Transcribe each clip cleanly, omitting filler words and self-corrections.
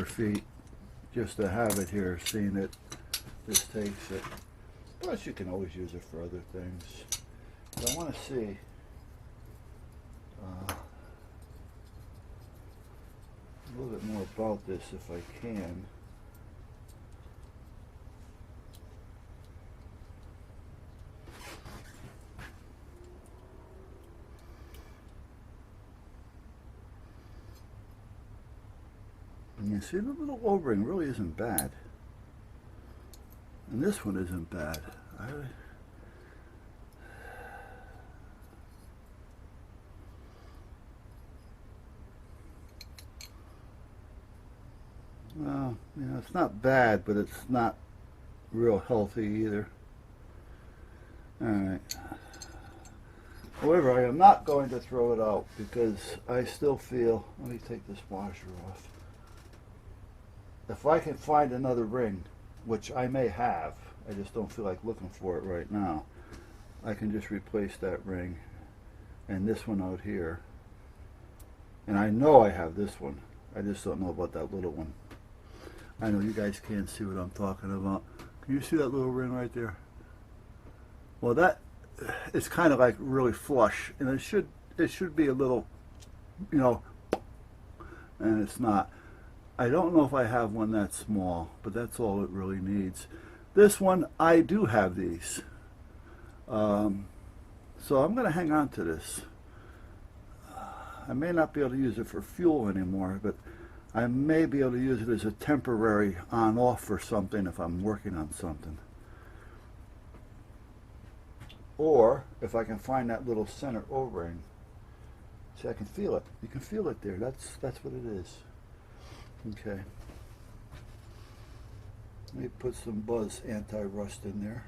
feet just to have it here, seeing that this takes it. Plus you can always use it for other things. But I want to see a little bit more about this if I can. And you see the little O-ring really isn't bad. And this one isn't bad. Well, you know, it's not bad, but it's not real healthy either. Alright. However, I am not going to throw it out because I still feel, let me take this washer off. If I can find another ring, which I may have, I just don't feel like looking for it right now, I can just replace that ring and this one out here. And I know I have this one. I just don't know about that little one. I know you guys can't see what I'm talking about. Can you see that little ring right there? Well, that is kind of like really flush, and it should be a little, you know, and it's not. I don't know if I have one that small, but that's all it really needs. This one, I do have these. So I'm going to hang on to this. I may not be able to use it for fuel anymore, but I may be able to use it as a temporary on-off for something if I'm working on something. Or if I can find that little center O-ring. See, I can feel it. You can feel it there. That's what it is. Okay. Let me put some Buzz anti-rust in there.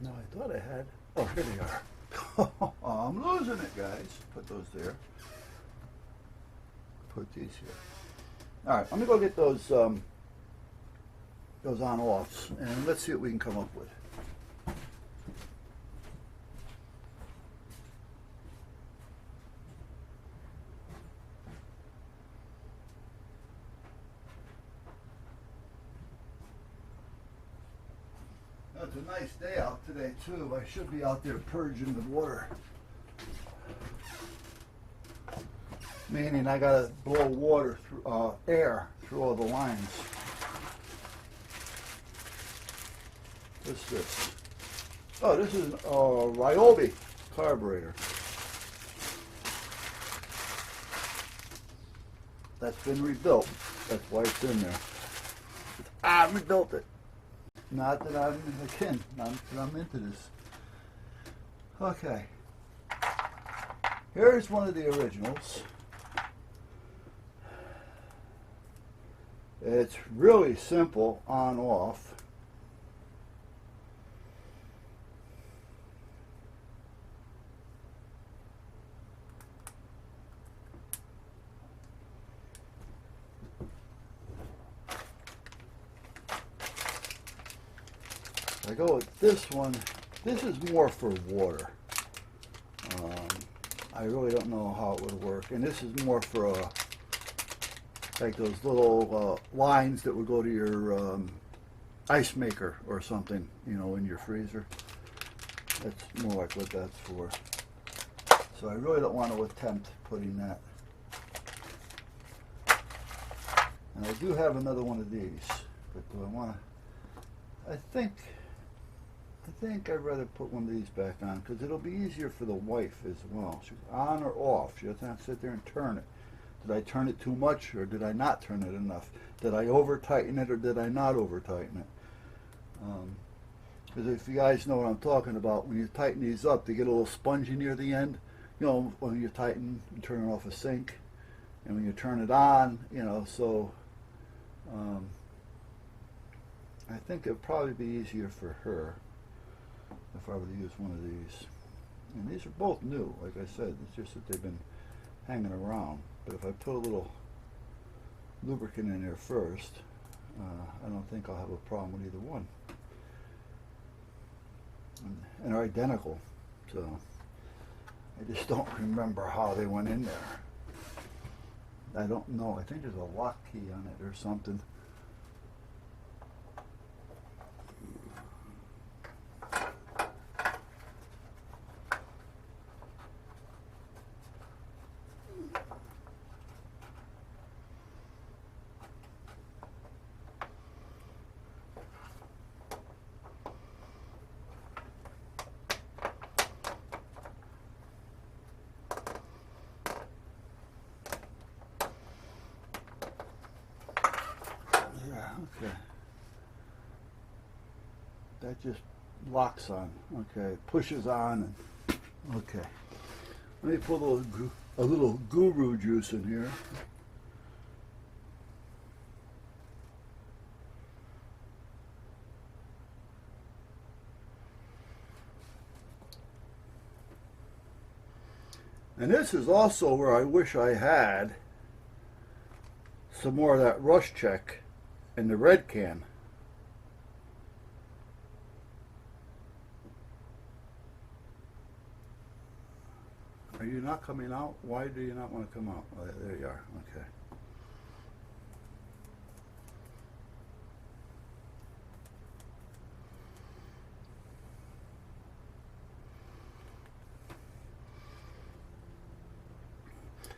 No, I thought I had. Oh, here they are. I'm losing it, guys. Put those there. Put these here. All right, let me go get those on-offs, and let's see what we can come up with. It's a nice day out today too. I should be out there purging the water. Meaning I gotta blow water through air through all the lines. What's this? Oh, this is a Ryobi carburetor. That's been rebuilt. That's why it's in there. I rebuilt it. Not that I'm into this. Okay. Here's one of the originals. It's really simple on off. I go with this one. This is more for water. I really don't know how it would work. And this is more for like those little lines that would go to your ice maker or something, you know, in your freezer. That's more like what that's for. So I really don't want to attempt putting that. And I do have another one of these, but do I want to? I think I'd rather put one of these back on because it'll be easier for the wife as well. She's on or off. She doesn't have to sit there and turn it. Did I turn it too much or did I not turn it enough? Did I over tighten it or did I not over tighten it? Because if you guys know what I'm talking about, when you tighten these up, they get a little spongy near the end. You know, when you tighten, you turn it off a sink, and when you turn it on, you know, so I think it'd probably be easier for her if I were to use one of these. And these are both new, like I said. It's just that they've been hanging around. But if I put a little lubricant in there first, I don't think I'll have a problem with either one. And they're identical, so I just don't remember how they went in there. I don't know. I think there's a lock key on it or something. Okay. That just locks on. Okay, it pushes on. And, okay. Let me put a little guru juice in here. And this is also where I wish I had some more of that Rush Check in the red can. Are you not coming out? Why do you not want to come out? Oh, there you are. Okay.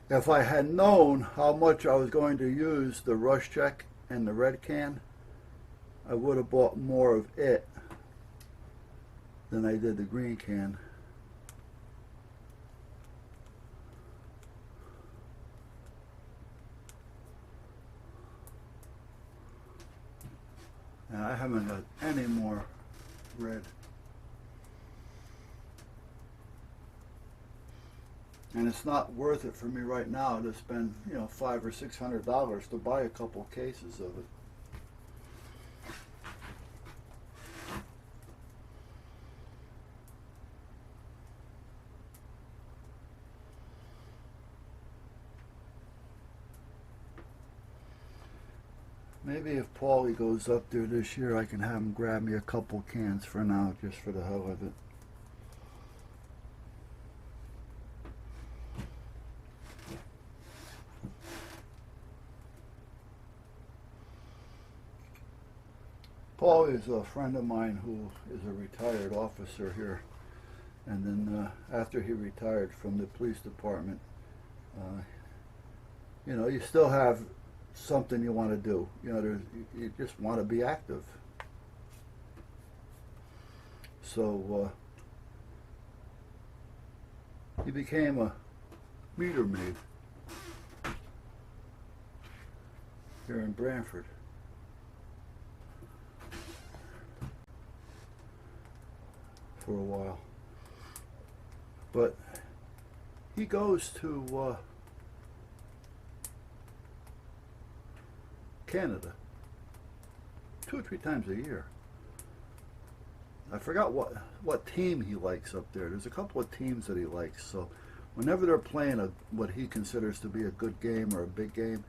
If I had known how much I was going to use the Rush Check and the red can, I would have bought more of it than I did the green can. And I haven't got any more red. And it's not worth it for me right now to spend, you know, $500 or $600 to buy a couple cases of it. Maybe if Paulie goes up there this year, I can have him grab me a couple cans for now, just for the hell of it. Paul is a friend of mine who is a retired officer here, and then after he retired from the police department, you know, you still have something you want to do. You know, you just want to be active. So he became a meter maid here in Brantford. for a while. But he goes to Canada 2 or 3 times a year. I forgot what team he likes up there. There's a couple of teams that he likes. So whenever they're playing what he considers to be a good game or a big game,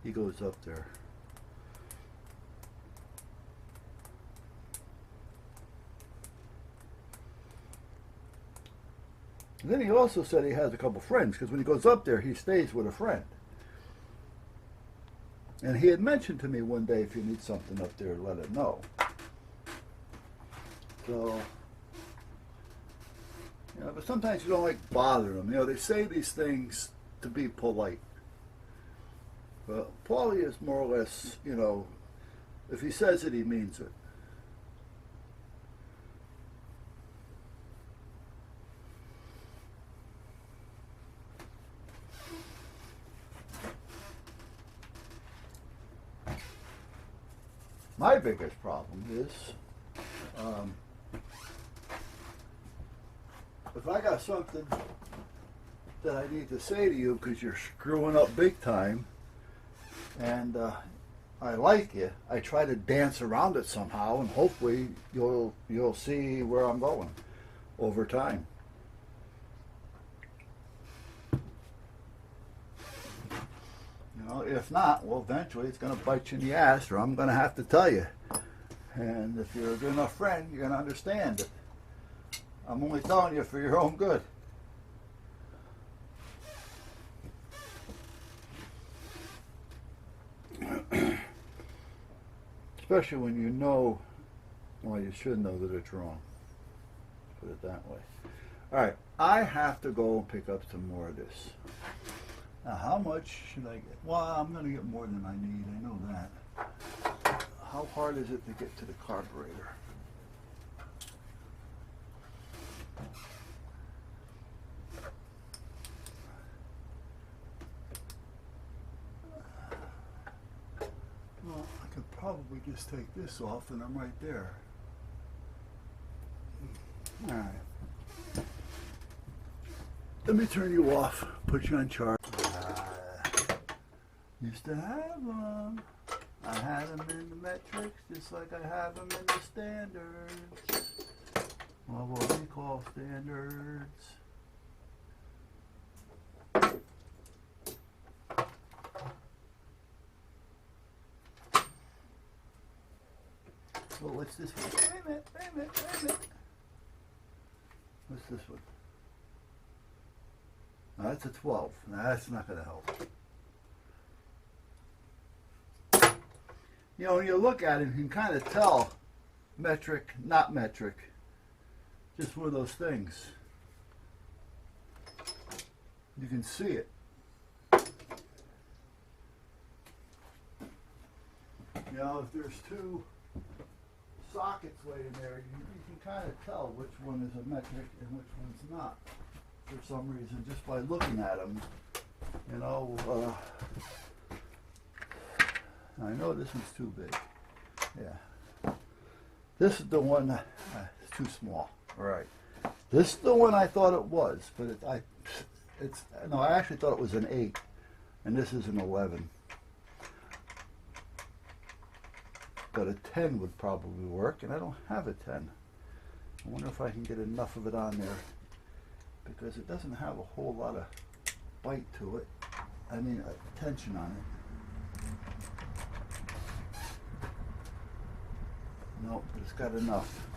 he goes up there. And then he also said he has a couple friends, because when he goes up there, he stays with a friend. And he had mentioned to me one day, if you need something up there, let him know. So, you know, but sometimes you don't like bothering them. You know, they say these things to be polite. But Paulie is more or less, you know, if he says it, he means it. My biggest problem is if I got something that I need to say to you because you're screwing up big time and I like you, I try to dance around it somehow, and hopefully you'll see where I'm going over time. You know, if not, well, eventually it's going to bite you in the ass, or I'm going to have to tell you. And if you're a good enough friend, you're going to understand it. I'm only telling you for your own good. Especially when you know, well, you should know that it's wrong. Put it that way. All right, I have to go and pick up some more of this. Now, how much should I get? Well, I'm going to get more than I need. I know that. How hard is it to get to the carburetor? Well, I could probably just take this off and I'm right there. All right. Let me turn you off, put you on charge. Used to have them. I had them in the metrics just like I have them in the standards. Well, what we call standards. Well, what's this one? Wait a minute. What's this one? No, that's a 12. No, that's not going to help. You know, when you look at it, you can kind of tell metric, not metric. Just one of those things. You can see it. You know, if there's two sockets laying there, you can kind of tell which one is a metric and which one's not. For some reason, just by looking at them. You know, I know this one's too big. Yeah. This is the one that it's too small. All right. This is the one I thought it was, but I actually thought it was an 8, and this is an 11. But a 10 would probably work, and I don't have a 10. I wonder if I can get enough of it on there, because it doesn't have a whole lot of bite to it. I mean, tension on it. Nope, but it's got enough.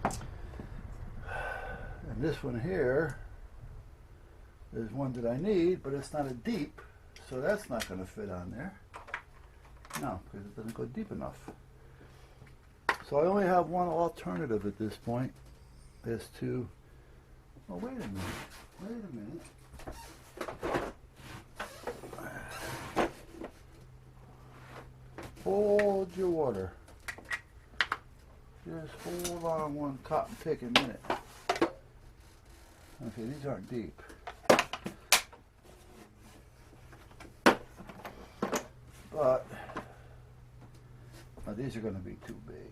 And this one here is one that I need, but it's not a deep, so that's not going to fit on there. No, because it doesn't go deep enough. So I only have one alternative at this point, is to, oh, wait a minute. Hold your water. Just hold on one cotton picking minute. Okay, these aren't deep. But these are going to be too big.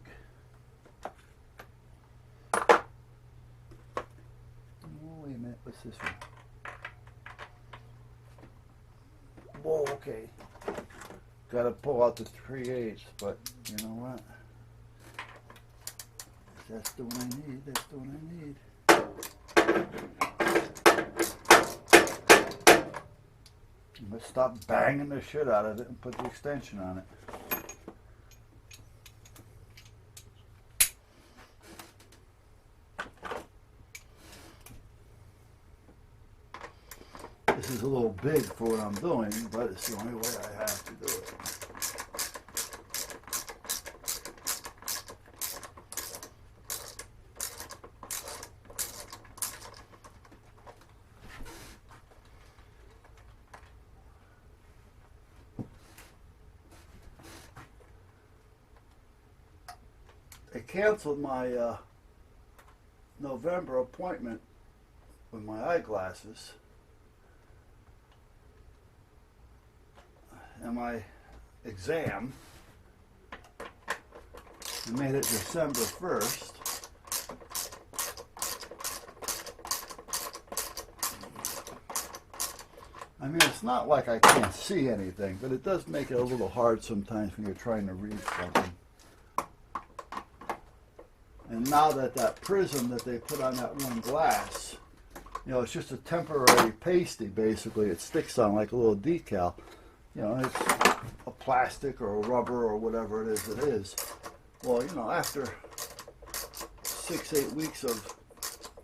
What's this one? Whoa, okay. Gotta pull out the 3/8, but you know what? That's the one I need. That's the one I need. I'm gonna stop banging the shit out of it and put the extension on it. This is a little big for what I'm doing, but it's the only way I have to do it. I canceled my November appointment with my eyeglasses, and my exam. I made it December 1st. I mean, it's not like I can't see anything, but it does make it a little hard sometimes when you're trying to read something. And now that prism that they put on that one glass, you know, it's just a temporary pasty, basically. It sticks on like a little decal. You know, it's a plastic or a rubber or whatever it is. Well, you know, after 6-8 weeks of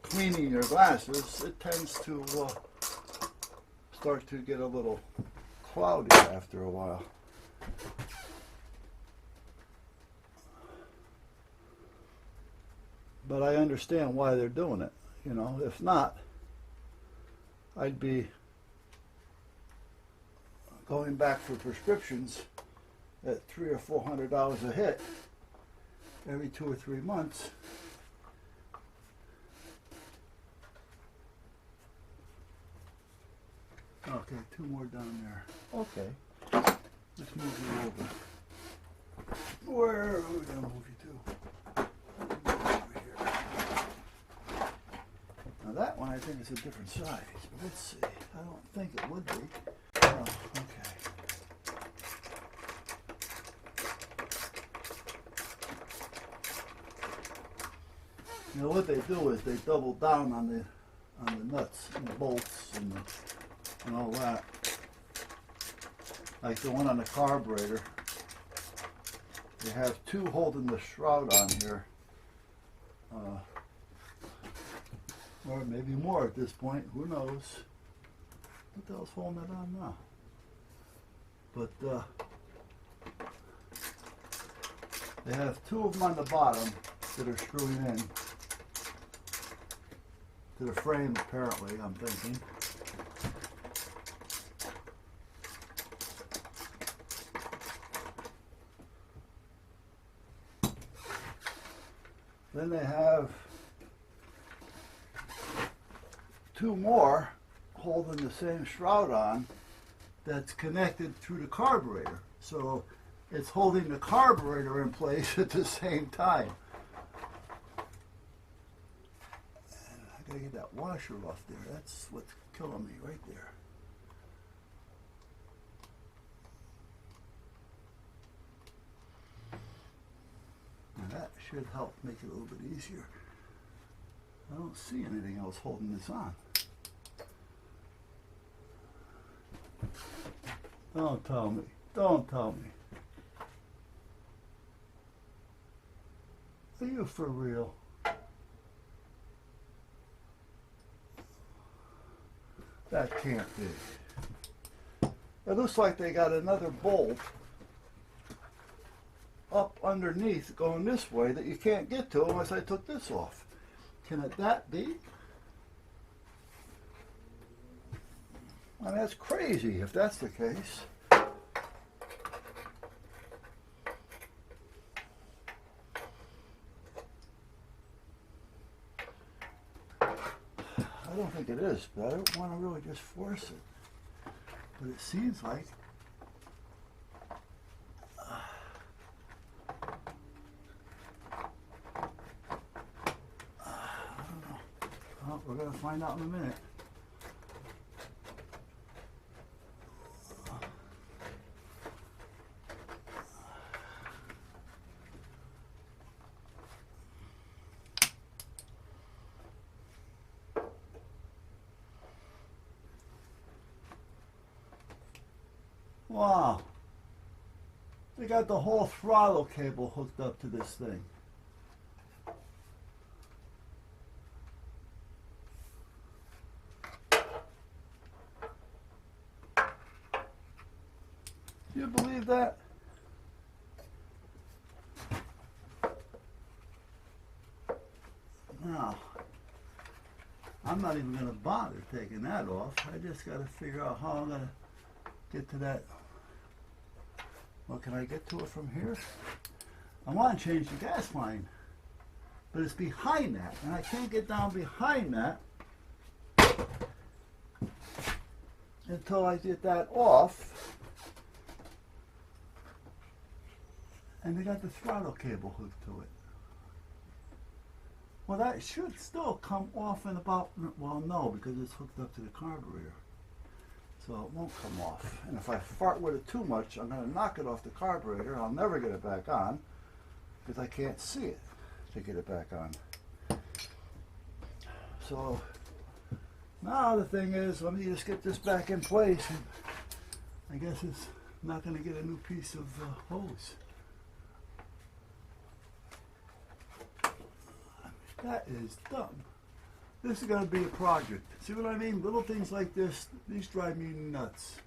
cleaning your glasses, it tends to start to get a little cloudy after a while. But I understand why they're doing it. You know, if not, I'd be going back for prescriptions at $300 or $400 a hit every 2 or 3 months. Okay, 2 more down there. Okay, let's move you over. Where are we going to move you to? Over here. Now that one I think is a different size. Let's see. I don't think it would be. Oh, okay. You know what they do is they double down on the nuts and the bolts and all that. Like the one on the carburetor, they have 2 holding the shroud on here, or maybe more at this point. Who knows? What the hell's holding it on now? But they have 2 of them on the bottom that are screwing in to the frame, apparently, I'm thinking. Then they have 2 more holding the same shroud on that's connected through the carburetor. So it's holding the carburetor in place at the same time. And I gotta get that washer off there. That's what's killing me right there. Now that should help make it a little bit easier. I don't see anything else holding this on. Don't tell me. Don't tell me. Are you for real? That can't be. It looks like they got another bolt up underneath going this way that you can't get to unless I took this off. Can it that be? I mean, that's crazy if that's the case. I don't think it is, but I don't want to really just force it. But it seems like I don't know. Well, we're going to find out in a minute. Wow. They got the whole throttle cable hooked up to this thing. Do you believe that? Now, I'm not even going to bother taking that off. I just got to figure out how I'm going to get to that. Well, can I get to it from here? I want to change the gas line, but it's behind that, and I can't get down behind that until I get that off. And they got the throttle cable hooked to it. Well, that should still come off in about, well, no, because it's hooked up to the carburetor. So it won't come off. And if I fart with it too much, I'm going to knock it off the carburetor. I'll never get it back on because I can't see it to get it back on. So now the thing is, let me just get this back in place. And I guess it's not going to get a new piece of hose. That is dumb. This is going to be a project. See what I mean? Little things like this, these drive me nuts.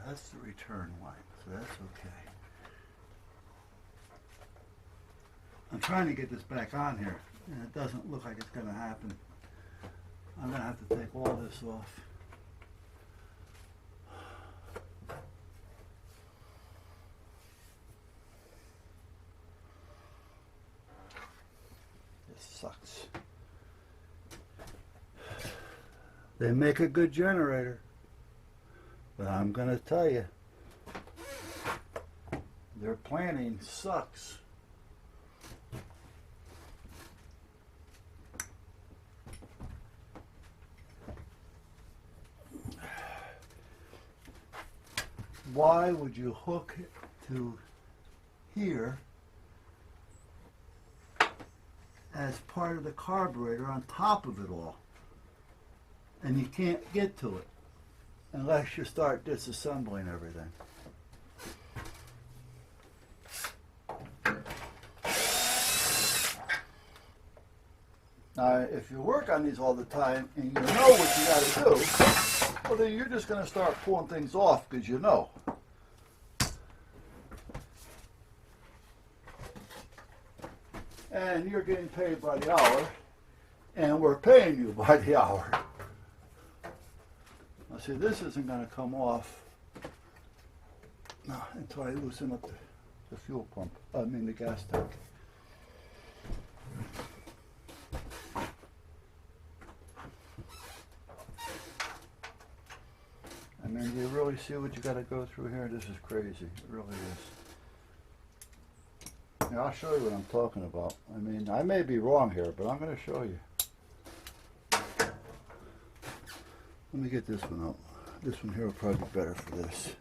That's the return line, so that's okay. I'm trying to get this back on here, and it doesn't look like it's going to happen. I'm going to have to take all this off. This sucks. They make a good generator. But I'm going to tell you, their planning sucks. Why would you hook it to here as part of the carburetor on top of it all? And you can't get to it unless you start disassembling everything. Now, if you work on these all the time and you know what you got to do, well, then you're just going to start pulling things off because you know. And you're getting paid by the hour, and we're paying you by the hour. Now, see, this isn't going to come off until I loosen up the fuel pump, the gas tank. I mean, do you really see what you got to go through here? This is crazy. It really is. Yeah, I'll show you what I'm talking about. I mean, I may be wrong here, but I'm going to show you. Let me get this one out. This one here will probably be better for this.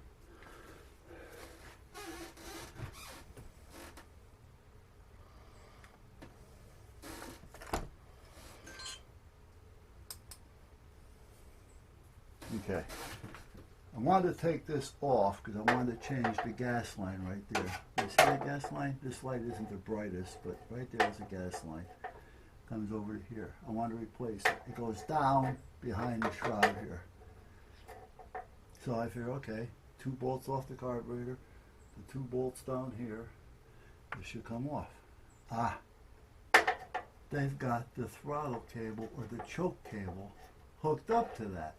wanted to take this off because I wanted to change the gas line right there. You see that gas line? This light isn't the brightest, but right there is a gas line. Comes over to here. I want to replace it. It goes down behind the shroud here. So I figure, okay, 2 bolts off the carburetor, the 2 bolts down here, this should come off. Ah, they've got the throttle cable or the choke cable hooked up to that.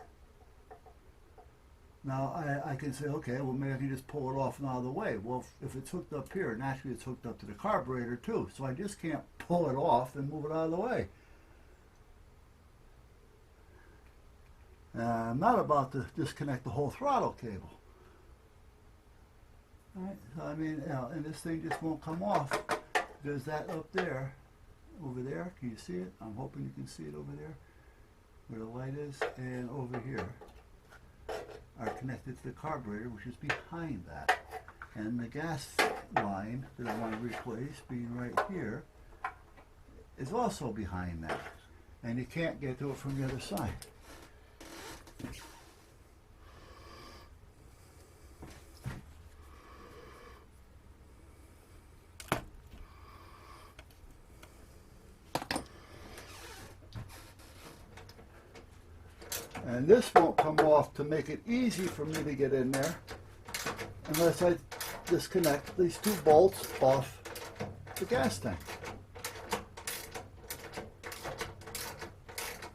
Now I can say, okay, well maybe I can just pull it off and out of the way. Well, if it's hooked up here, naturally it's hooked up to the carburetor too, so I just can't pull it off and move it out of the way. I'm not about to disconnect the whole throttle cable. All right, so I mean, you know, and this thing just won't come off because that up there, over there, can you see it? I'm hoping you can see it over there, where the light is, and over here are connected to the carburetor, which is behind that. And the gas line that I want to replace, being right here, is also behind that. And you can't get to it from the other side. And this won't come off to make it easy for me to get in there unless I disconnect these 2 bolts off the gas tank.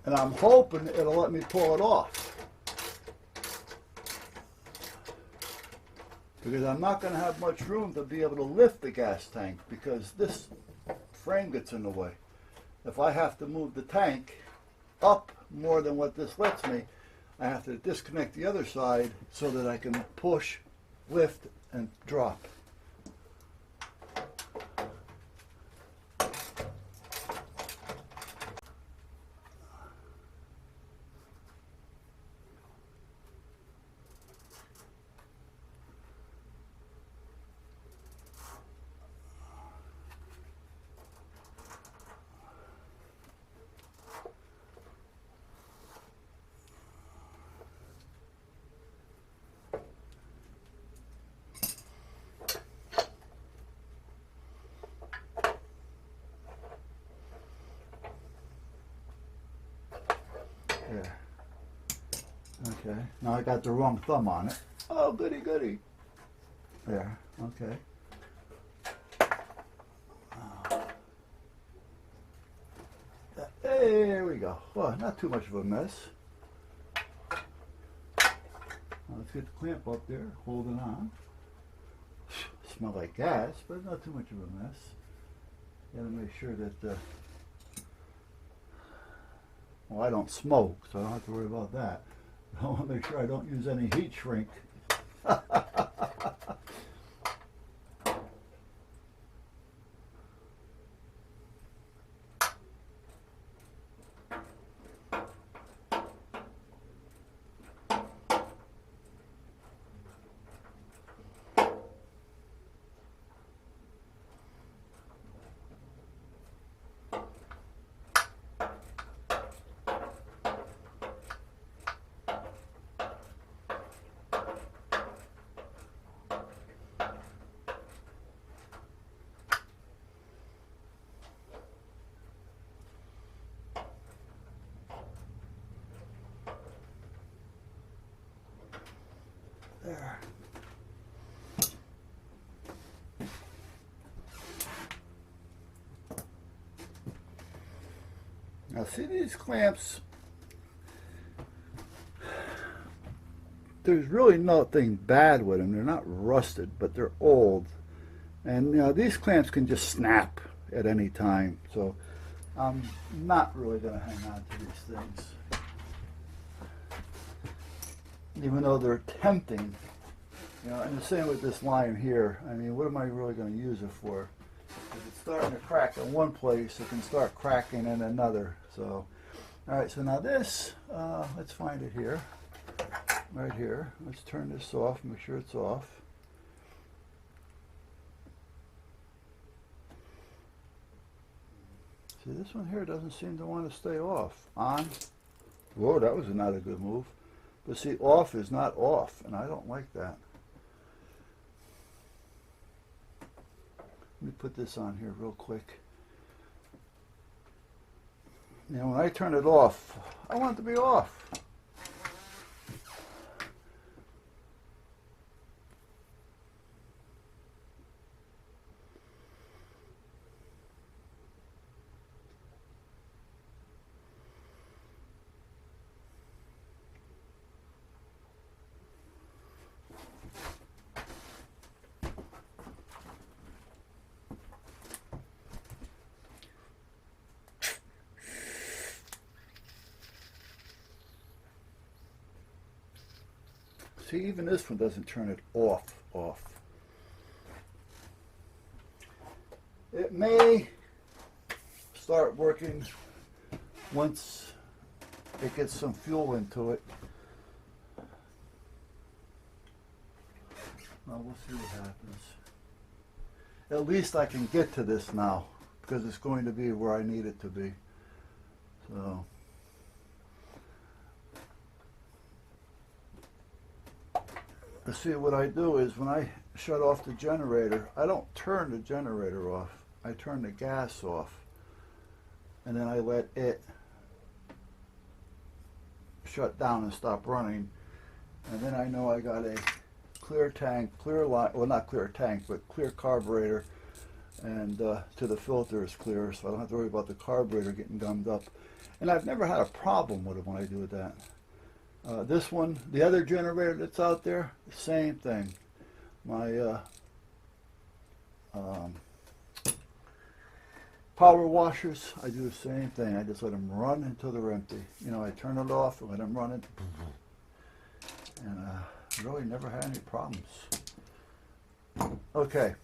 And I'm hoping it'll let me pull it off, because I'm not going to have much room to be able to lift the gas tank because this frame gets in the way. If I have to move the tank up more than what this lets me, I have to disconnect the other side so that I can push, lift, and drop. There. Okay. Now I got the wrong thumb on it. Oh, goody goody. There. Okay. There we go. Well, not too much of a mess. Now let's get the clamp up there, holding on. Smell like gas, but not too much of a mess. Gotta make sure that well, I don't smoke, so I don't have to worry about that. I want to make sure I don't use any heat shrink. There. Now see these clamps, there's really nothing bad with them. They're not rusted, but they're old. And you know, these clamps can just snap at any time. So I'm not really going to hang on to these things. Even though they're tempting, you know, and the same with this line here. I mean, what am I really going to use it for? If it's starting to crack in one place, it can start cracking in another. So, all right, so now this, let's find it here, right here. Let's turn this off, make sure it's off. See, this one here doesn't seem to want to stay off. On. Whoa, that was not a good move. But see, off is not off, and I don't like that. Let me put this on here real quick. Now when I turn it off, I want it to be off. See, even this one doesn't turn it off. It may start working once it gets some fuel into it. Well, we'll see what happens. At least I can get to this now, because it's going to be where I need it to be. So. See, what I do is when I shut off the generator, I don't turn the generator off. I turn the gas off. And then I let it shut down and stop running. And then I know I got a clear tank, clear line, well, not clear tank, but clear carburetor. And to the filter is clear, so I don't have to worry about the carburetor getting gummed up. And I've never had a problem with it when I do that. This one, the other generator that's out there, same thing. My power washers, I do the same thing. I just let them run until they're empty. You know, I turn it off and let them run it. And really never had any problems. Okay,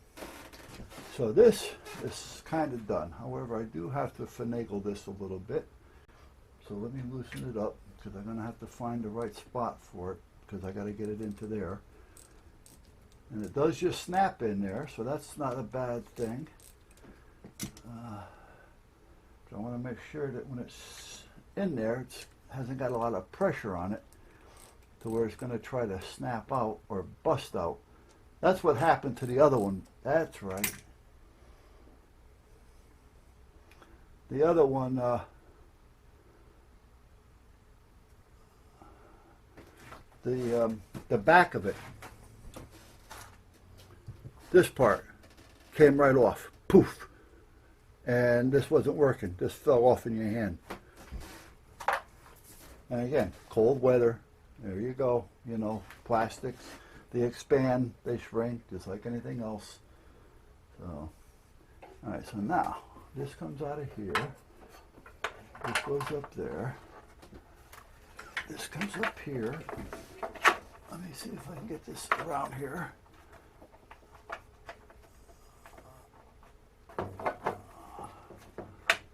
so this is kind of done. However, I do have to finagle this a little bit. So let me loosen it up, because I'm going to have to find the right spot for it, because I got to get it into there. And it does just snap in there, so that's not a bad thing. So I want to make sure that when it's in there, it hasn't got a lot of pressure on it to where it's going to try to snap out or bust out. That's what happened to the other one. That's right. The other one, the back of it, this part came right off, poof, and this wasn't working. This fell off in your hand. And again, cold weather, there you go. You know, plastics, they expand, they shrink, just like anything else. So, all right, so now this comes out of here, this goes up there, this comes up here. Let me see if I can get this around here.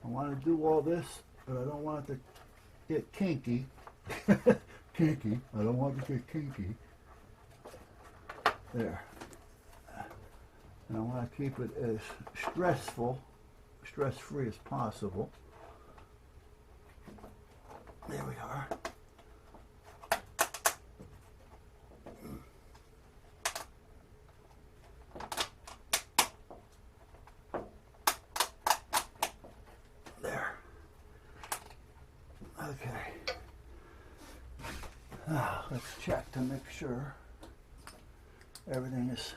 I want to do all this, but I don't want it to get kinky. Kinky. I don't want it to get kinky. There. And I want to keep it as stress-free as possible. There we are. Okay. Now, let's check to make sure everything is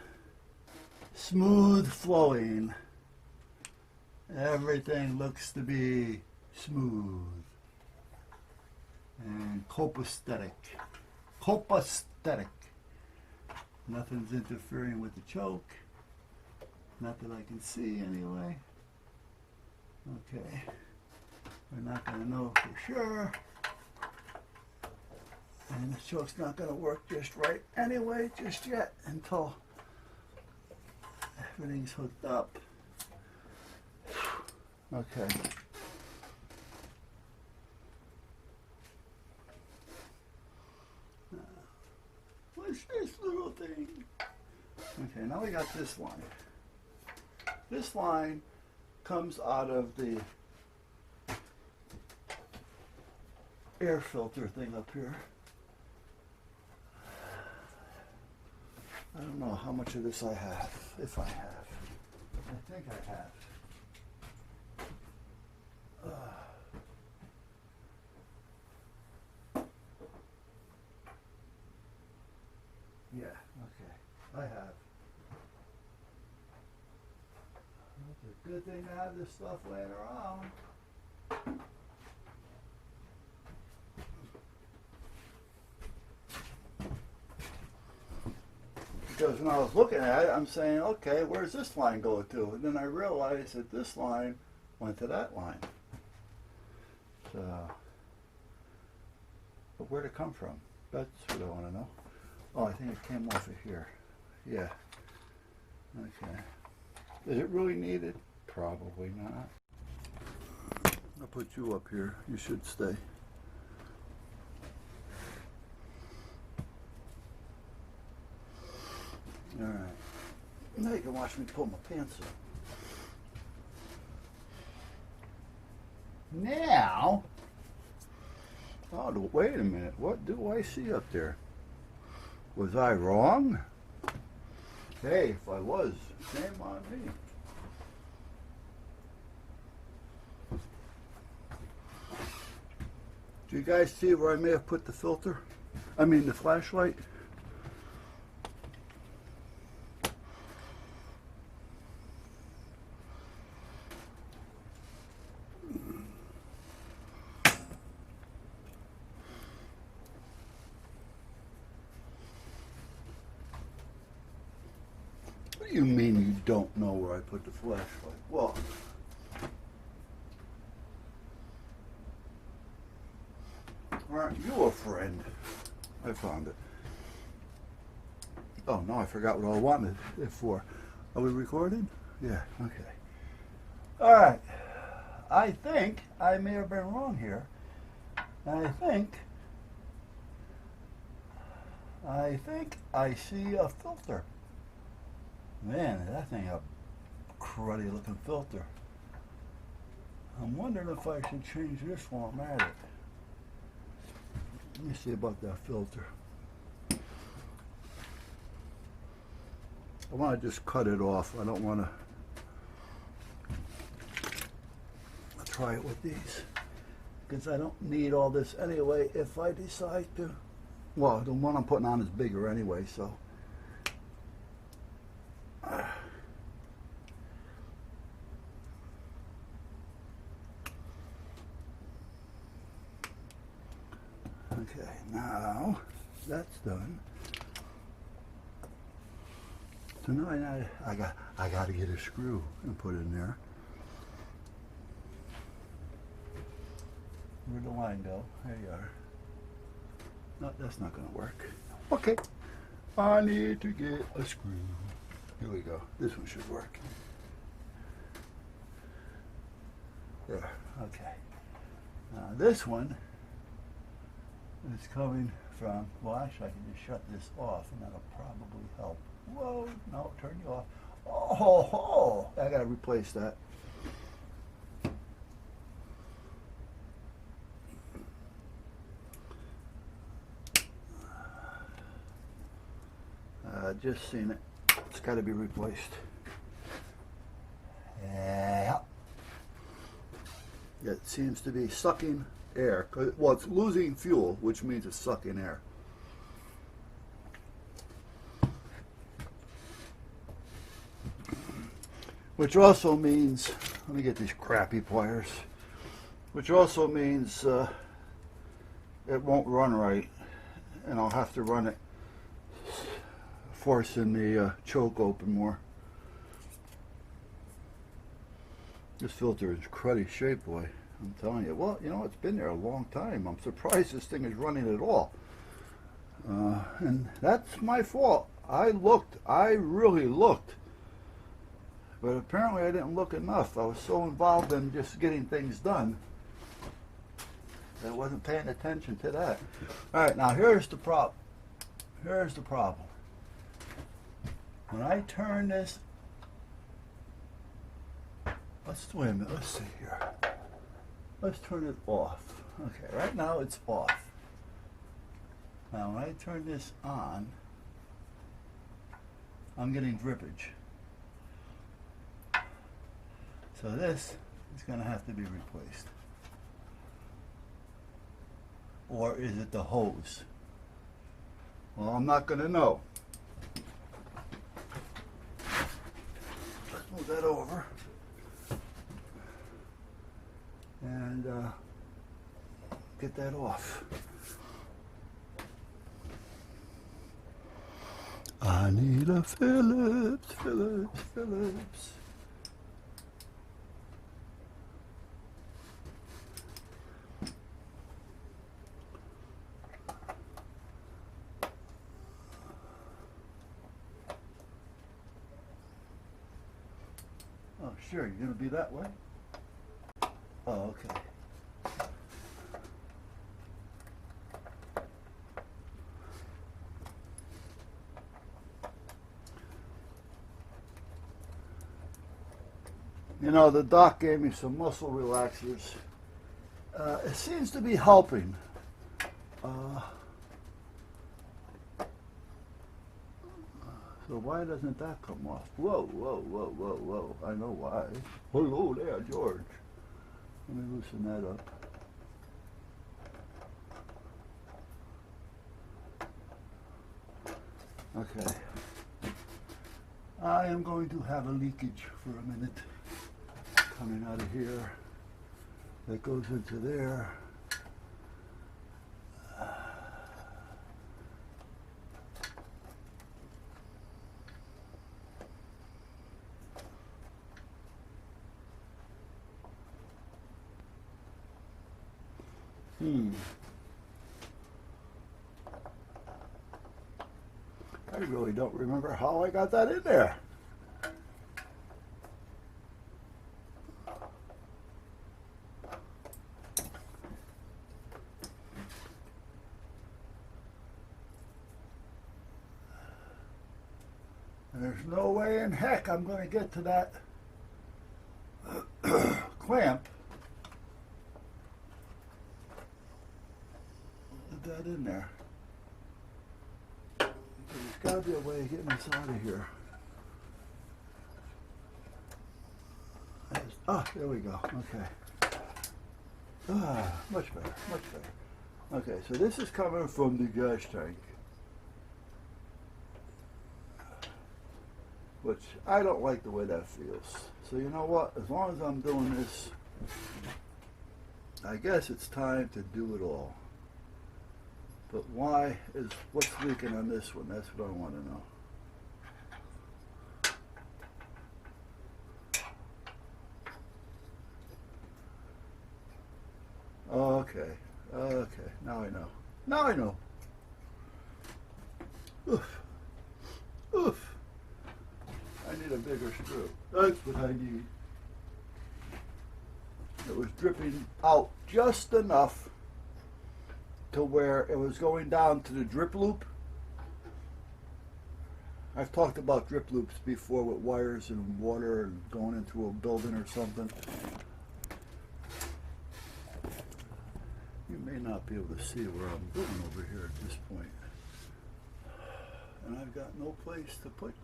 smooth flowing. Everything looks to be smooth and copacetic. Copacetic. Nothing's interfering with the choke. Not that I can see anyway. Okay. We're not going to know for sure. And the choke's not going to work just right anyway, just yet, until everything's hooked up. Okay. What's this little thing? Okay, now we got this line. This line comes out of the air filter thing up here. I don't know how much of this I have, if I have. I think I have. Yeah, okay, I have. It's a good thing to have this stuff laying around. Because when I was looking at it, I'm saying, okay, where's this line go to? And then I realized that this line went to that line. So, but where'd it come from? That's what I want to know. Oh, I think it came off of here. Yeah. Okay. Is it really needed? Probably not. I'll put you up here. You should stay. All right. Now you can watch me pull my pants up. Now, oh, wait a minute. What do I see up there? Was I wrong? Hey, if I was, shame on me. Do you guys see where I may have put the filter? I mean the flashlight? What do you mean you don't know where I put the flashlight? Well, aren't you a friend? I found it. Oh, no, I forgot what I wanted it for. Are we recording? Yeah, okay. All right. I think I may have been wrong here. I think I see a filter. Man, that thing a cruddy looking filter. I'm wondering if I should change this while I'm at it. Let me see about that filter. I want to just cut it off. I don't want to try it with these because I don't need all this anyway if I decide to. Well, the one I'm putting on is bigger anyway, so. Okay, now that's done. So now I got to get a screw and put it in there. Where'd the line go? There you are. No, that's not going to work. Okay, I need to get a screw. Here we go. This one should work. There. Okay. Now this one is coming from, well, actually I can just shut this off and that'll probably help. Whoa, no, turn you off. Oh, I gotta replace that. Just seen it. It's gotta be replaced. Yeah. It seems to be sucking air. Well, it's losing fuel, which means it's sucking air. Which also means, let me get these crappy pliers, which also means it won't run right, and I'll have to run it forcing the choke open more. This filter is cruddy shape, boy. I'm telling you. Well, you know, it's been there a long time. I'm surprised this thing is running at all. And that's my fault. I really looked. But apparently I didn't look enough. I was so involved in just getting things done that I wasn't paying attention to that. All right, now here's the problem. Here's the problem. When I turn this, wait a minute, let's see here. Let's turn it off. Okay, right now it's off. Now when I turn this on, I'm getting drippage. So this is going to have to be replaced. Or is it the hose? Well, I'm not going to know. Let's move that over. And get that off. I need a Phillips. Oh, sure, you're going to be that way? Oh, okay. You know, the doc gave me some muscle relaxers. It seems to be helping. So why doesn't that come off? Whoa. I know why. Hello there, George. Let me loosen that up. Okay. I am going to have a leakage for a minute. Coming out of here. That goes into there. I really don't remember how I got that in there. And there's no way in heck I'm going to get to that clamp. Put that in there. There's got to be a way of getting this out of here. There we go. Okay. Much better. Okay, so this is coming from the gas tank, which I don't like the way that feels. So you know what? As long as I'm doing this, I guess it's time to do it all. But what's leaking on this one? That's what I want to know. Okay, now I know. Oof. I need a bigger screw. That's what I need. It was dripping out just enough to where it was going down to the drip loop. I've talked about drip loops before with wires and water and going into a building or something. You may not be able to see where I'm going over here at this point. And I've got no place to put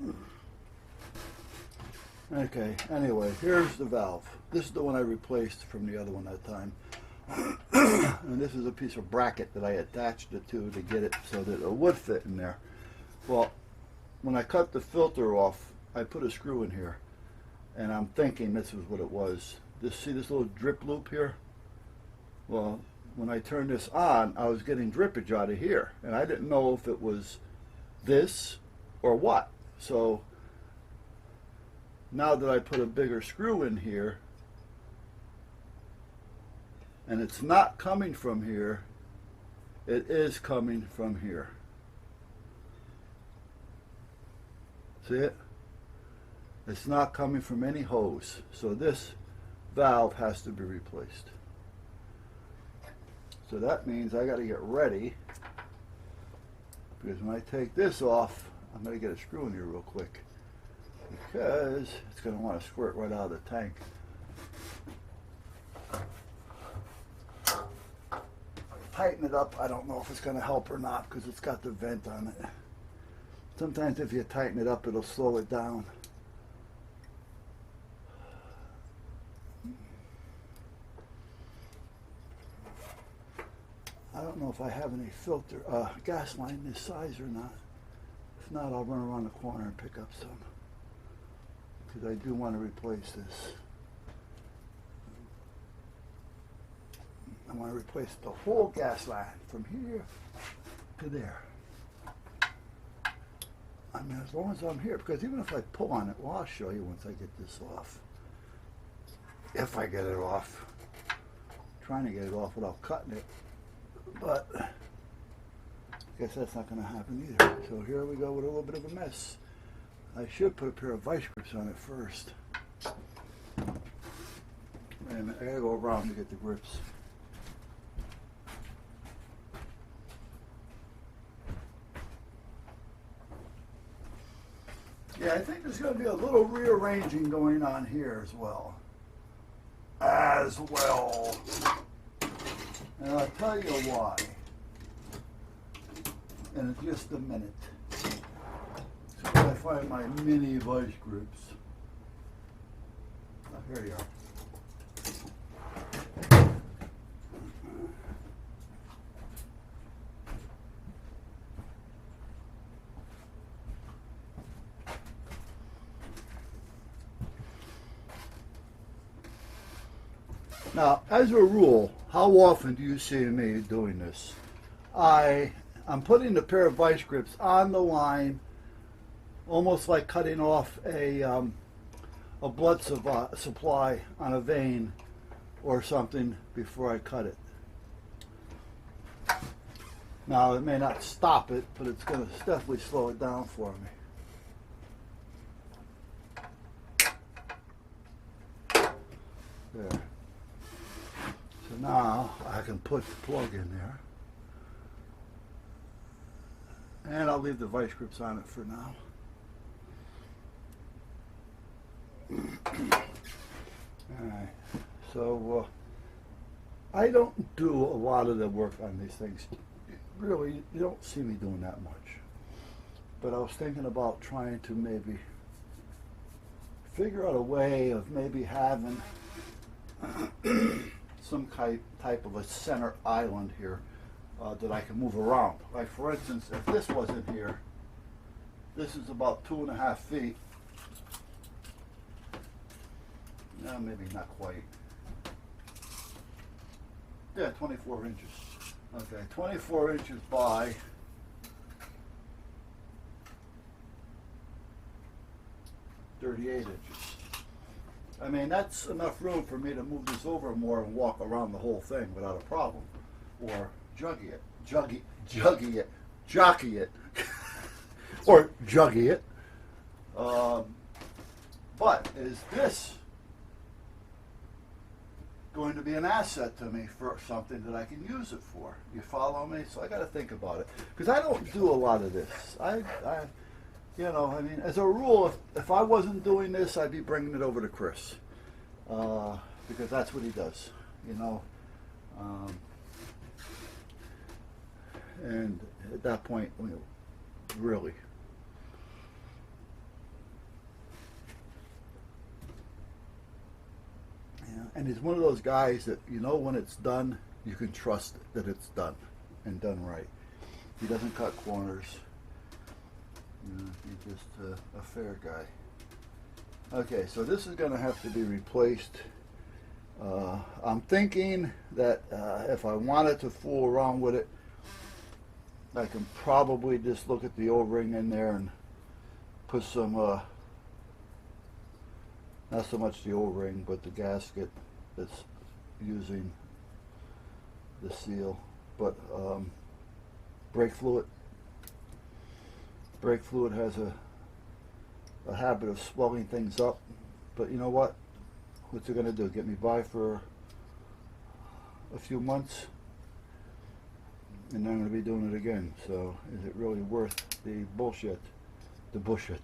you. Okay, anyway, here's the valve. This is the one I replaced from the other one that time. And this is a piece of bracket that I attached it to get it so that it would fit in there. Well, when I cut the filter off, I put a screw in here. And I'm thinking this is what it was. See this little drip loop here? Well, when I turned this on, I was getting drippage out of here. And I didn't know if it was this or what. So now that I put a bigger screw in here, and it's not coming from here, it is coming from here. See it? It's not coming from any hose. So this valve has to be replaced. So that means I got to get ready, because when I take this off, I'm going to get a screw in here real quick, because it's going to want to squirt right out of the tank. tighten it up. I don't know if it's going to help or not because it's got the vent on it. Sometimes if you tighten it up, it'll slow it down. I don't know if I have any filter, gas line this size or not. If not, I'll run around the corner and pick up some. Because I do want to replace this. I want to replace the whole gas line from here to there. I mean, as long as I'm here, because even if I pull on it, well, I'll show you once I get this off. If I get it off. I'm trying to get it off without cutting it. But I guess that's not going to happen either. So here we go with a little bit of a mess. I should put a pair of vice grips on it first. Wait a minute, I gotta go around to get the grips. Yeah, I think there's going to be a little rearranging going on here as well. And I'll tell you why in just a minute. So I find my mini vice grips. Oh, here you are. Now, as a rule, how often do you see me doing this? I'm putting the pair of vice grips on the line, almost like cutting off a blood supply on a vein or something before I cut it. Now, it may not stop it, but it's going to definitely slow it down for me. There. So now I can put the plug in there. And I'll leave the vice grips on it for now. Alright, so I don't do a lot of the work on these things. Really, you don't see me doing that much. But I was thinking about trying to maybe figure out a way of maybe having some type of a center island here that I can move around. Like for instance, if this wasn't here, this is about 2.5 feet. No, maybe not quite. Yeah, 24 inches. Okay, 24 inches by 38 inches. I mean, that's enough room for me to move this over more and walk around the whole thing without a problem. Or jockey it, or juggy it. But is this going to be an asset to me for something that I can use it for? You follow me? So I got to think about it, because I don't do a lot of this. You know, I mean, as a rule, if I wasn't doing this, I'd be bringing it over to Chris, because that's what he does, you know. And at that point, really. Yeah, and he's one of those guys that, you know, when it's done, you can trust that it's done and done right. He doesn't cut corners. You know, he's just a fair guy. Okay, so this is going to have to be replaced. I'm thinking that if I wanted to fool around with it, I can probably just look at the O-ring in there and put some, not so much the O-ring, but the gasket that's using the seal, but brake fluid. Brake fluid has a habit of swelling things up, but you know what? What's it going to do? Get me by for a few months? And then I'm going to be doing it again. So is it really worth the bullshit? The bullshit.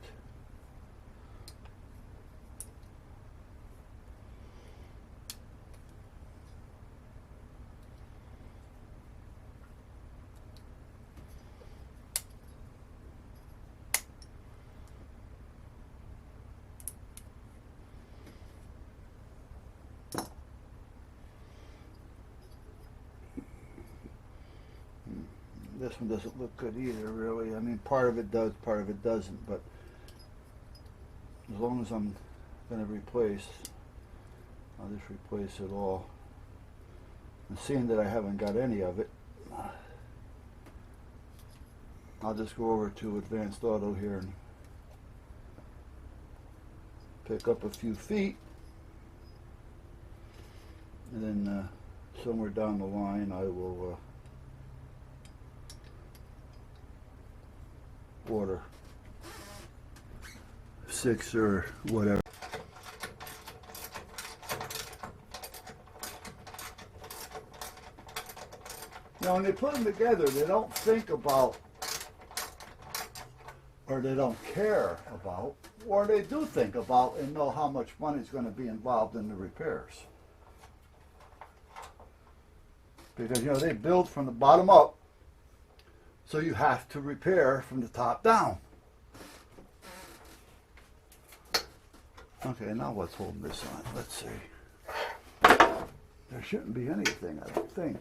This one doesn't look good either, really. I mean, part of it does, part of it doesn't, but as long as I'm going to replace, I'll just replace it all. And seeing that I haven't got any of it, I'll just go over to Advanced Auto here and pick up a few feet, and then somewhere down the line I will order 6 or whatever. Now when they put them together, they don't think about, or they don't care about, or they do think about and know how much money is going to be involved in the repairs. Because, you know, they build from the bottom up, so you have to repair from the top down. Okay, now what's holding this on? Let's see. There shouldn't be anything, I don't think.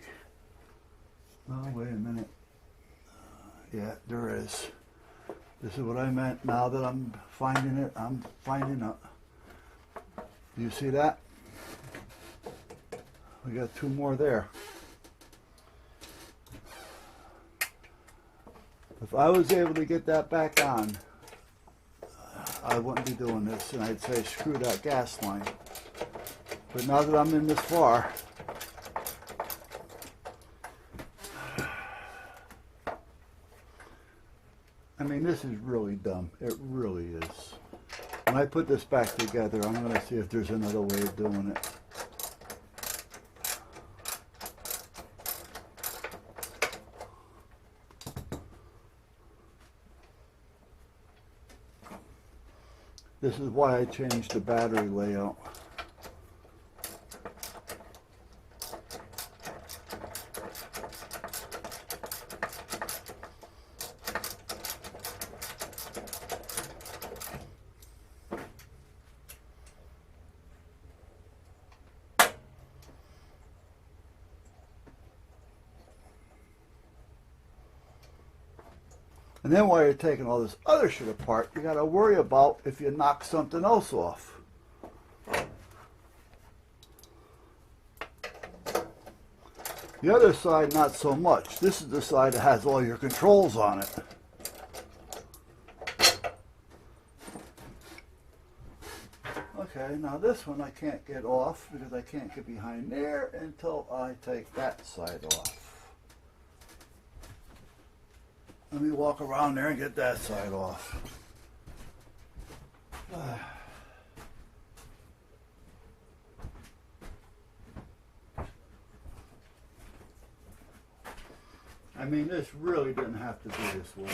Oh, wait a minute. Yeah, there is. This is what I meant. Now that I'm finding it, I'm finding it. Do you see that? We got 2 more there. If I was able to get that back on, I wouldn't be doing this, and I'd say screw that gas line. But now that I'm in this far, I mean, this is really dumb. It really is. When I put this back together, I'm going to see if there's another way of doing it. This is why I changed the battery layout. And then while you're taking all this other shit apart, you got to worry about if you knock something else off. The other side, not so much. This is the side that has all your controls on it. Okay, now this one I can't get off because I can't get behind there until I take that side off. Let me walk around there and get that side off. I mean, this really didn't have to be this way.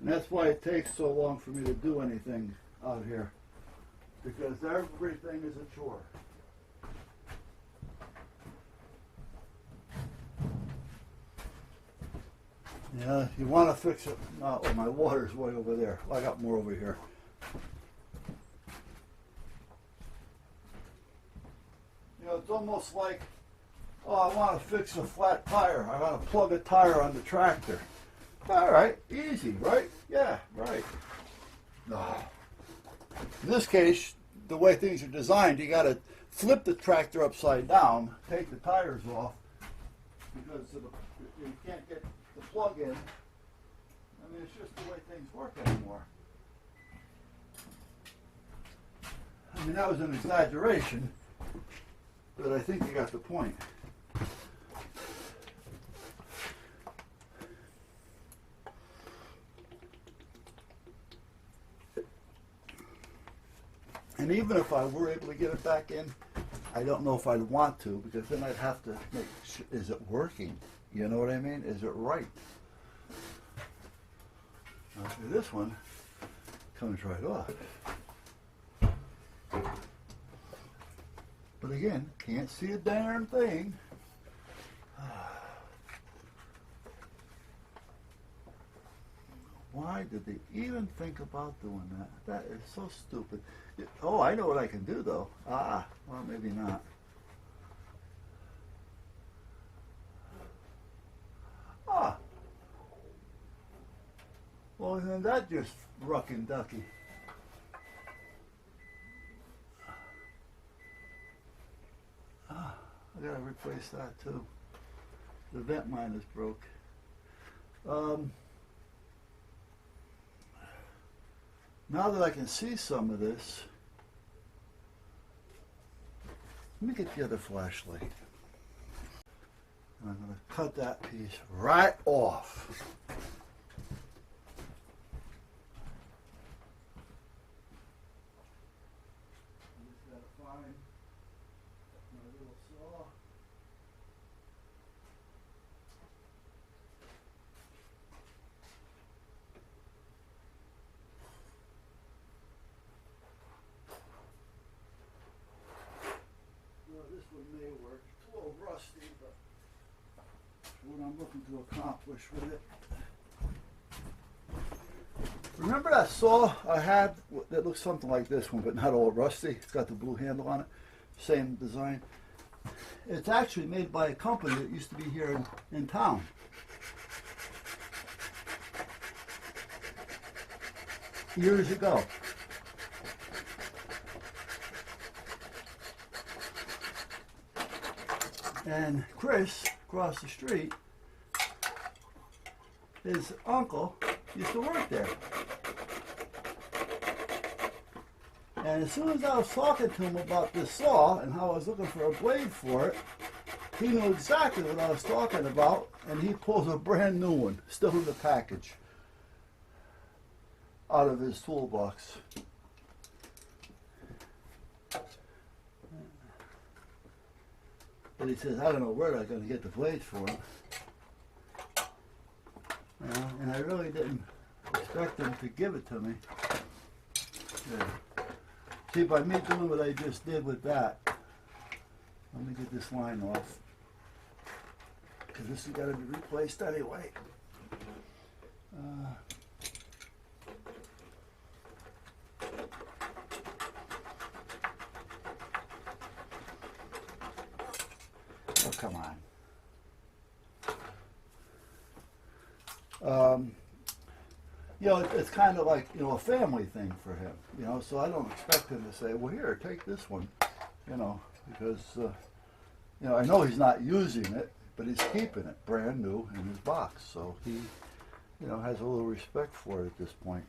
And that's why it takes so long for me to do anything out here, because everything is a chore. Yeah, you want to fix it. Oh, my water's way over there. I got more over here. You know, it's almost like, oh, I want to fix a flat tire. I want to plug a tire on the tractor. All right, easy, right? Yeah, right. No. In this case, the way things are designed, you got to flip the tractor upside down, take the tires off, because you can't get the plug in. I mean, it's just the way things work anymore. I mean, that was an exaggeration, but I think you got the point. And even if I were able to get it back in, I don't know if I'd want to, because then I'd have to make sure, is it working? You know what I mean? Is it right? Now, see, this one comes right off. But again, can't see a darn thing. Why why did they even think about doing that? That is so stupid. Oh, I know what I can do though. Ah, well maybe not. Ah, well then that just ruck and ducky. Ah, I gotta replace that too. The vent line is broke. Now that I can see some of this, let me get the other flashlight. And I'm going to cut that piece right off. I just got to find my little saw. This one may work. It's a little rusty, but what I'm looking to accomplish with it. Remember that saw I had that looks something like this one, but not all rusty? It's got the blue handle on it. Same design. It's actually made by a company that used to be here in town. Years ago. And Chris, across the street, his uncle used to work there. And as soon as I was talking to him about this saw and how I was looking for a blade for it, he knew exactly what I was talking about, and he pulls a brand new one, still in the package, out of his toolbox. But he says, I don't know where I'm going to get the blades for him. And I really didn't expect him to give it to me. Yeah. See, by me doing what I just did with that, let me get this line off, because this has got to be replaced anyway. Oh, come on. You know, it's kind of like, you know, a family thing for him, you know, so I don't expect him to say, well, here, take this one, you know, because, you know, I know he's not using it, but he's keeping it brand new in his box, so he, you know, has a little respect for it at this point.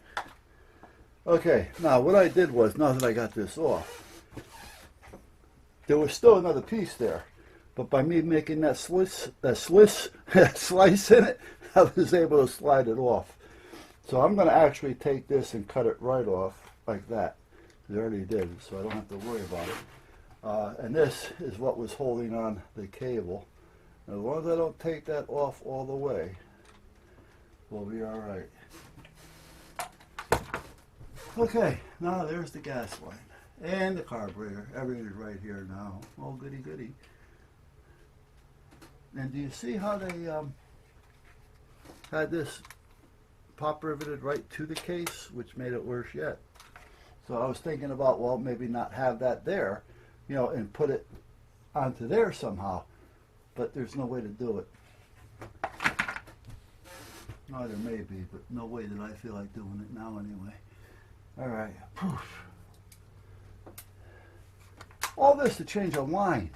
Okay, now what I did was, now that I got this off, there was still another piece there, but by me making that slice in it, I was able to slide it off. So I'm going to actually take this and cut it right off like that. I already did, so I don't have to worry about it. And this is what was holding on the cable. As long as I don't take that off all the way, we'll be all right. Okay, now there's the gas line and the carburetor. Everything is right here now. Oh, goody goody. And do you see how they had this pop riveted right to the case, which made it worse yet? So I was thinking about, well, maybe not have that there, you know, and put it onto there somehow, but there's no way to do it. No, there may be, but no way that I feel like doing it now anyway. All right. Poof. All this to change a line.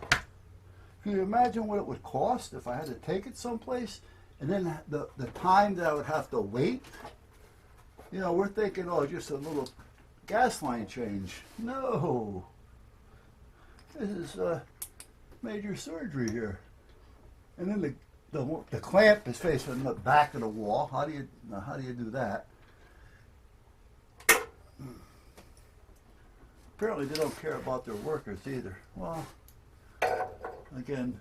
Can you imagine what it would cost if I had to take it someplace? And then the time that I would have to wait? You know, we're thinking, oh, just a little gas line change. No. This is major surgery here. And then the clamp is facing the back of the wall. How do you do that? Apparently they don't care about their workers either. Well, again,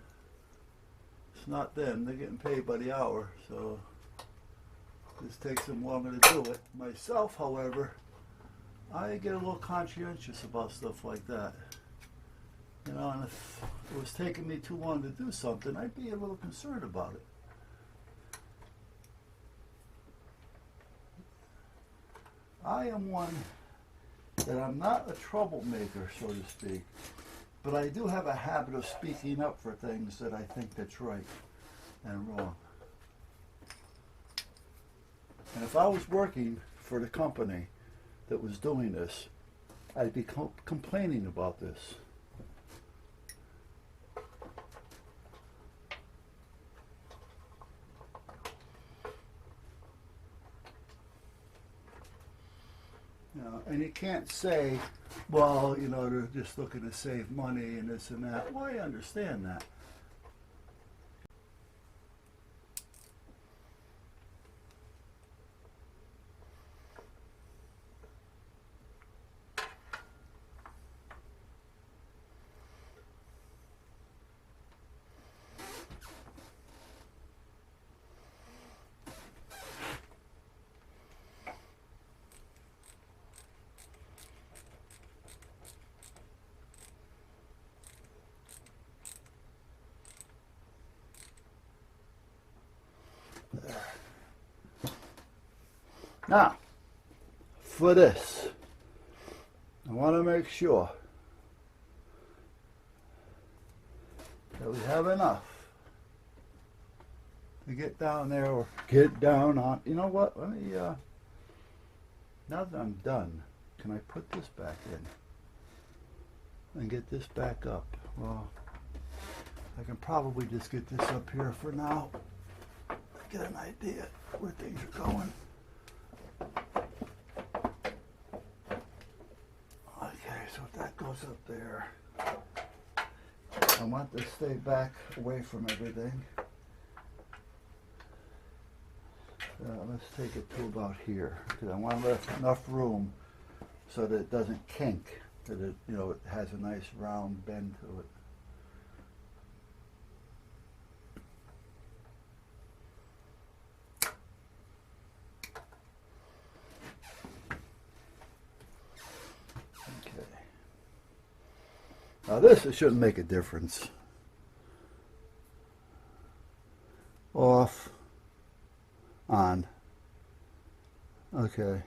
it's not them. They're getting paid by the hour, so this takes them longer to do it. Myself, however, I get a little conscientious about stuff like that. You know, and if it was taking me too long to do something, I'd be a little concerned about it. I am one that I'm not a troublemaker, so to speak, but I do have a habit of speaking up for things that I think that's right and wrong. And if I was working for the company that was doing this, I'd be complaining about this. You know, and you can't say, well, you know, they're just looking to save money and this and that. Well, I understand that. Now, for this, I want to make sure that we have enough to get down there or get down on. You know what? Let me, now that I'm done, can I put this back in and get this back up? Well, I can probably just get this up here for now. Get an idea where things are going. Okay, so if that goes up there, I want to stay back away from everything. Let's take it to about here, because I want to leave enough room so that it doesn't kink, that it, you know, it has a nice round bend to it. Now this, it shouldn't make a difference. Off, on. Okay.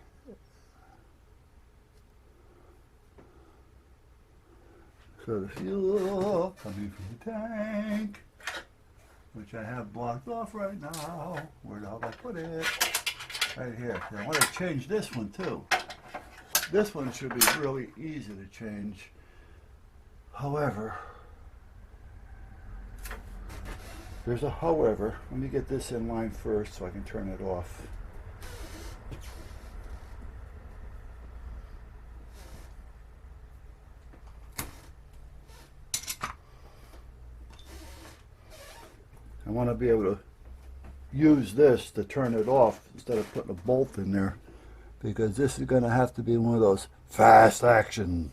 So the fuel coming from the tank, which I have blocked off right now. Where the hell did I put it? Right here. I want to change this one too. This one should be really easy to change. However, there's a however. Let me get this in line first so I can turn it off. I want to be able to use this to turn it off instead of putting a bolt in there, because this is going to have to be one of those fast action.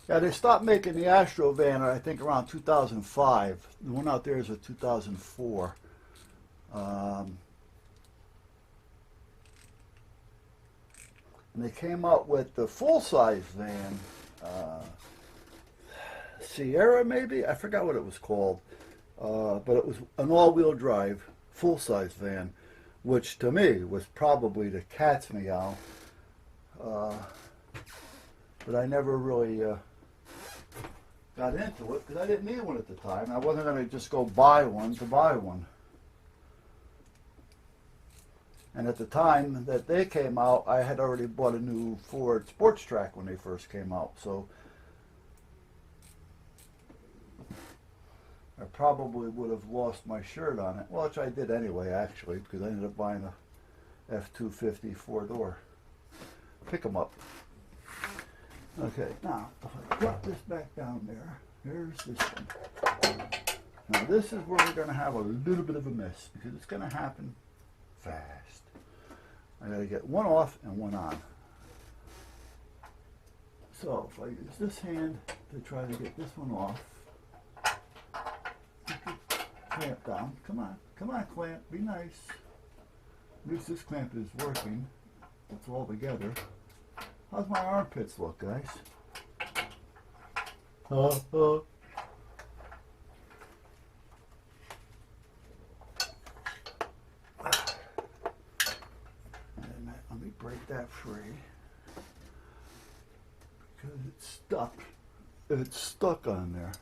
Yeah, they stopped making the Astro van, I think, around 2005. The one out there is a 2004. And they came out with the full-size van, Sierra maybe? I forgot what it was called. But it was an all-wheel drive, full-size van, which to me was probably the cat's meow. But I never really got into it because I didn't need one at the time. I wasn't going to just go buy one to buy one. And at the time that they came out, I had already bought a new Ford Sports Track when they first came out. So I probably would have lost my shirt on it. Well, which I did anyway, actually, because I ended up buying a F-250 four-door. Pick 'em up. Okay, now, if I drop this back down there, here's this one. Now, this is where we're going to have a little bit of a mess, because it's going to happen fast. I got to get one off and one on. So if I use this hand to try to get this one off, clamp down. Come on, clamp. Be nice. At least this clamp is working. It's all together. How's my armpits look, guys? Let me break that free because it's stuck. It's stuck on there.